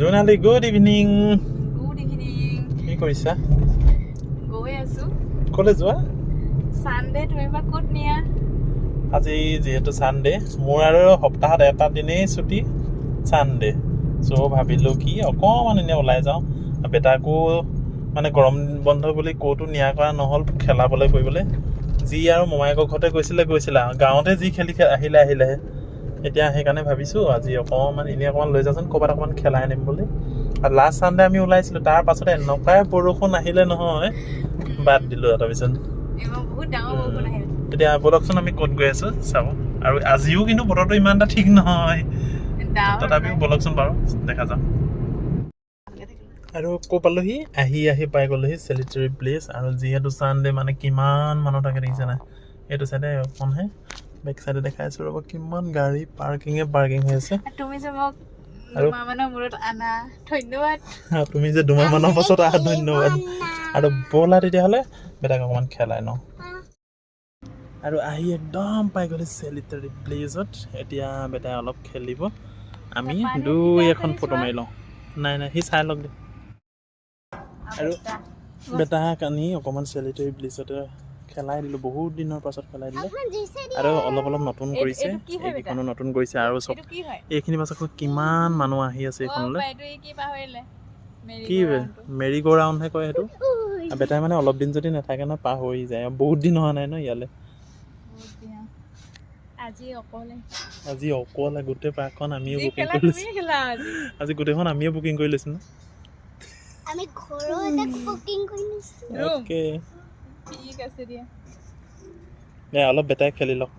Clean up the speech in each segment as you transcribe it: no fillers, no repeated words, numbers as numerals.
Jonali good evening good evening কি কৰিছা গৈ আছো কলে যোৱা সানডে তুমি বা ক'ত নিয়া আজি যেহেতু সানডে মোৰ আৰু সপ্তাহত এটা দিনেই ছুটি সানডে সো ভাবিলো কি অকমান এনে ওলাই যাওঁ বেটাকো মানে গৰম বন্ধ বুলি ক'তো নিয়া কৰা নহ'ল খেলাবলৈ কৰিবলৈ যি আৰু মমায়েকৰ ঘৰতে গৈছিলে গাঁৱতে যি খেলি আহিলে এতিয়া সেইকাৰণে ভাবিছোঁ আজি অকণমান এনেই অকণমান লৈ যাচোন ক'ৰবাত অকণমান খেলাই আনিম বুলি আৰু লাষ্ট চানডে আমি ওলাইছিলোঁ তাৰ পাছতে এনেকুৱাই বৰষুণ আহিলে নহয় বাদ দিলোঁ আৰু তাৰপিছত বহুত ডাঙৰ বৰষুণ আহিল এতিয়া বলকচোন আমি ক'ত গৈ আছোঁ চাব আৰু আজিও কিন্তু বতৰটো ইমান এটা ঠিক নহয় তথাপিও বলকচোন বাৰু দেখা যাম আৰু ক'ৰ পালোহি আহি পাই গ'লোহি চেলিটৰী প্লেচ আৰু যিহেতু চানডে মানে কিমান মানুহ থাকে দেখিছে নাই এইটো চাইডে অকণহে বেক চাইডে দেখাই আছোঁ ৰ'ব কিমান গাড়ী পাৰ্কিং হৈ আছে তুমি যে মোক দুমাহমানৰ মূৰত আনা ধন্যবাদ তুমি যে দুমাহমানৰ পাছত আহা ধন্যবাদ আৰু ব'লা তেতিয়াহ'লে বেটাক অকণমান খেলাই ন আৰু আহি একদম পাই গ'লে চেলিটৰী প্লেচত এতিয়া বেটাই অলপ খেলিব আমি দুই এখন ফটো মাৰি লওঁ নাই সি চাই লওক দে আৰু বেটাক আনি অকণমান চেলিটৰী প্লেচতে খেলাই দিলোঁ বহুত দিনৰ পাছত খেলাই দিলোঁ আৰু অলপ নতুন কৰিছে এইকেইখনো নতুন কৰিছে আৰু চব এইখিনি পাছত কিমান মানুহ আহি আছে এইখনলৈ কি মেৰি গ' ৰাউণ্ডহে কয় সেইটো বেটাই মানে অলপ দিন যদি নাথাকে ন পাহৰি যায় বহুত দিন অহা নাই ন ইয়ালৈ আজি অকলে গোটেই পাৰ্কখন আমিও বুকিং কৰি লৈছোঁ আজি গোটেইখন আমিও বুকিং কৰি লৈছোঁ ন আমি ঘৰতে কুকিং কৰি লৈছোঁ ওকে ঠিক আছে দিয়া অলপ বেটাই খেলি লওক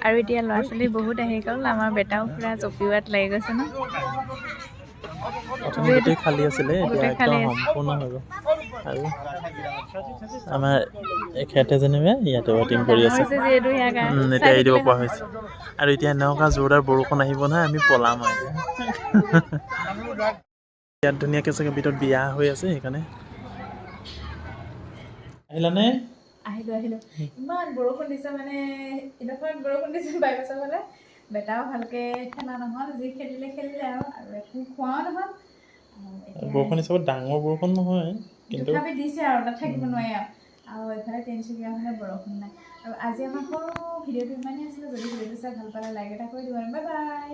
আৰু এতিয়া ল'ৰা ছোৱালী বহুত আহি গ'ল আমাৰ বেটাও পুৰা জপিওৱাত লাগি গৈছে ন গোটেই খালী আছিলে এতিয়া একদম সম্পূৰ্ণ হৈ গ'ল আৰু আমাৰ এখেতে যেনিবা ইয়াতে ৱেটিং কৰি আছে এতিয়া এৰি দিব পৰা হৈছে আৰু এতিয়া এনেকুৱা জোৰদাৰ বৰষুণ আহিব নহয় আমি পলাম আৰু ইয়াত ধুনীয়াকৈ চাগে ভিতৰত বিয়া হৈ আছে সেইকাৰণে আহিলানে আহিলো ইমান বৰষুণ দিছে মানে ইমান বৰষুণ দিছে বাইপাছৰ ফালে বেটাও ভালকে খেলা নহ'ল যি খেলিলে আৰু একো খোৱাও নহ'ল বৰষুণ হিচাপত ডাঙৰ বৰষুণ নহয় কিন্তু তথাপি দিছে আৰু তাত থাকিব নোৱাৰি আৰু এইফালে তিনিচুকীয়া ফালে বৰষুণ নাই আৰু আজি আমাৰ সৰু ভিডিঅ'টো ইমানেই আছিলে যদি ভিডিঅ'টো চাই ভাল পালে লাইক এটা কৰি দিব বাই বাই